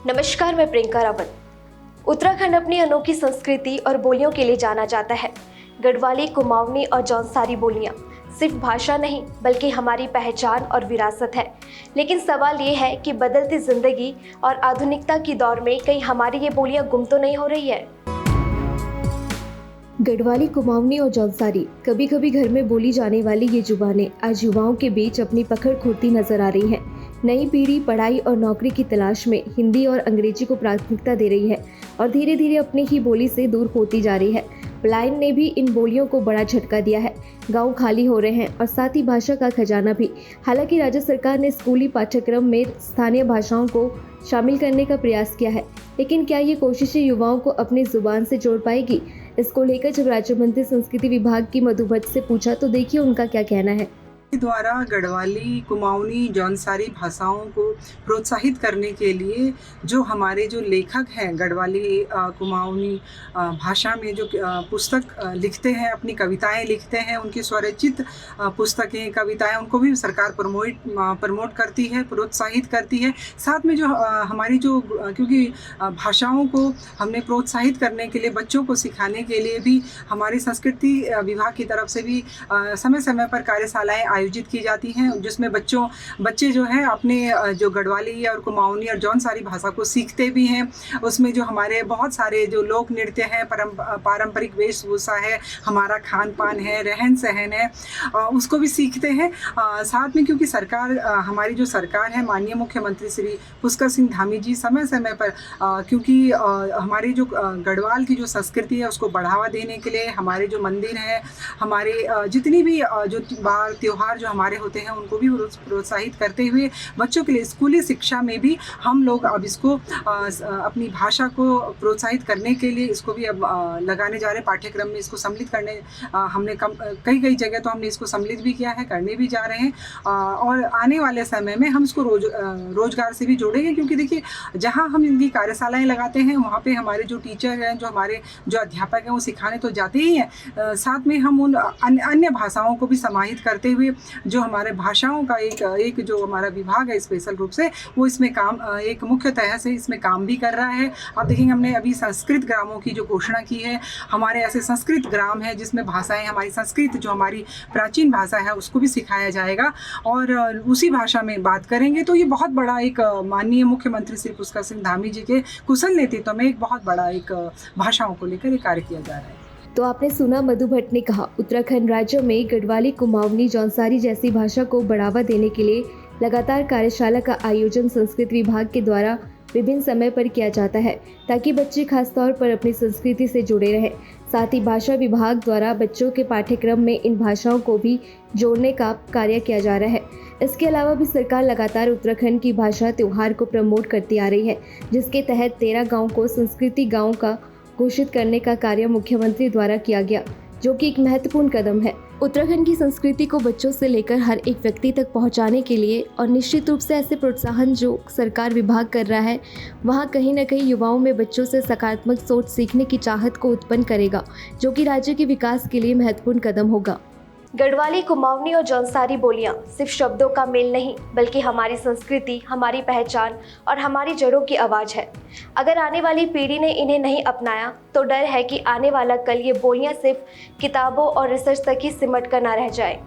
नमस्कार, मैं प्रियंका रावत। उत्तराखंड अपनी अनोखी संस्कृति और बोलियों के लिए जाना जाता है। गढ़वाली, कुमाऊनी और जौनसारी बोलियां सिर्फ भाषा नहीं बल्कि हमारी पहचान और विरासत है। लेकिन सवाल ये है कि बदलती जिंदगी और आधुनिकता की दौर में कहीं हमारी ये बोलियां गुम तो नहीं हो रही है। गढ़वाली, कुमाऊनी और जौनसारी कभी कभी घर में बोली जाने वाली ये जुबानें आज युवाओं के बीच अपनी पकड़ खोती नजर आ रही हैं। नई पीढ़ी पढ़ाई और नौकरी की तलाश में हिंदी और अंग्रेजी को प्राथमिकता दे रही है और धीरे धीरे अपनी ही बोली से दूर होती जा रही है। पलायन ने भी इन बोलियों को बड़ा झटका दिया है। गांव खाली हो रहे हैं और साथ ही भाषा का खजाना भी। हालांकि राज्य सरकार ने स्कूली पाठ्यक्रम में स्थानीय भाषाओं को शामिल करने का प्रयास किया है, लेकिन क्या ये कोशिशें युवाओं को अपनी जुबान से जोड़ पाएगी? इसको लेकर जब राज्य मंत्री संस्कृति विभाग की मधु भट्ट से पूछा तो देखिए उनका क्या कहना है। द्वारा गढ़वाली, कुमाऊनी, जौनसारी भाषाओं को प्रोत्साहित करने के लिए जो हमारे जो लेखक हैं गढ़वाली, कुमाऊनी भाषा में जो पुस्तक लिखते हैं, अपनी कविताएं लिखते हैं, उनकी स्वरचित पुस्तकें, कविताएं, उनको भी सरकार प्रमोट करती है, प्रोत्साहित करती है। साथ में जो हमारी जो क्योंकि भाषाओं को हमने प्रोत्साहित करने के लिए, बच्चों को सिखाने के लिए भी हमारी संस्कृति विभाग की तरफ से भी समय समय पर कार्यशालाएँ आयोजित की जाती हैं, जिसमें बच्चे जो हैं अपने जो गढ़वाली और कुमाऊनी और जौनसारी भाषा को सीखते भी हैं। उसमें जो हमारे बहुत सारे जो लोक नृत्य हैं, पारंपरिक वेशभूषा है, हमारा खान पान है, रहन सहन है, उसको भी सीखते हैं। साथ में क्योंकि सरकार, हमारी जो सरकार है, माननीय मुख्यमंत्री श्री पुष्कर सिंह धामी जी समय समय पर क्योंकि हमारी जो गढ़वाल की जो संस्कृति है उसको बढ़ावा देने के लिए हमारे जो मंदिर हैं, हमारे जितनी भी जो त्योहार जो हमारे होते हैं उनको भी प्रोत्साहित करते हुए बच्चों के लिए स्कूली शिक्षा में भी हम लोग अब इसको अपनी भाषा को प्रोत्साहित करने के लिए इसको भी अब लगाने जा रहे हैं। पाठ्यक्रम में इसको सम्मिलित करने हमने कई जगह तो हमने इसको सम्मिलित भी किया है, करने भी जा रहे हैं। और आने वाले समय में हम इसको रोजगार से भी जोड़ेंगे, क्योंकि देखिए जहाँ हम इनकी कार्यशालाएँ लगाते हैं वहाँ पे हमारे जो टीचर हैं, जो हमारे जो अध्यापक हैं, वो सिखाने तो जाते ही हैं, साथ में हम उन अन्य भाषाओं को भी समाहित करते हुए जो हमारे भाषाओं का एक जो हमारा विभाग है स्पेशल रूप से, वो इसमें काम एक मुख्य तरह से इसमें काम भी कर रहा है। आप देखेंगे हमने अभी संस्कृत ग्रामों की जो घोषणा की है, हमारे ऐसे संस्कृत ग्राम है जिसमें भाषाएं, हमारी संस्कृत जो हमारी प्राचीन भाषा है उसको भी सिखाया जाएगा और उसी भाषा में बात करेंगे। तो ये बहुत बड़ा एक माननीय मुख्यमंत्री श्री पुष्कर सिंह धामी जी के कुशल नेतृत्व में एक बहुत बड़ा एक भाषाओं को लेकर कार्य किया जा रहा है। तो आपने सुना, मधु भट्ट ने कहा उत्तराखंड राज्य में गढ़वाली, कुमाऊनी, जौनसारी जैसी भाषा को बढ़ावा देने के लिए लगातार कार्यशाला का आयोजन संस्कृति विभाग के द्वारा विभिन्न समय पर किया जाता है, ताकि बच्चे खासतौर पर अपनी संस्कृति से जुड़े रहें। साथ ही भाषा विभाग द्वारा बच्चों के पाठ्यक्रम में इन भाषाओं को भी जोड़ने का कार्य किया जा रहा है। इसके अलावा भी सरकार लगातार उत्तराखंड की भाषा त्योहार को प्रमोट करती आ रही है, जिसके तहत 13 गाँव को संस्कृति गाँव का घोषित करने का कार्य मुख्यमंत्री द्वारा किया गया, जो कि एक महत्वपूर्ण कदम है उत्तराखंड की संस्कृति को बच्चों से लेकर हर एक व्यक्ति तक पहुंचाने के लिए। और निश्चित रूप से ऐसे प्रोत्साहन जो सरकार विभाग कर रहा है, वहां कहीं न कहीं युवाओं में बच्चों से सकारात्मक सोच सीखने की चाहत को उत्पन्न करेगा, जो कि राज्य के विकास के लिए महत्वपूर्ण कदम होगा। गढ़वाली, कुमाऊनी और जौनसारी बोलियां सिर्फ शब्दों का मेल नहीं बल्कि हमारी संस्कृति, हमारी पहचान और हमारी जड़ों की आवाज़ है। अगर आने वाली पीढ़ी ने इन्हें नहीं अपनाया तो डर है कि आने वाला कल ये बोलियां सिर्फ किताबों और रिसर्च तक ही सिमट कर ना रह जाए।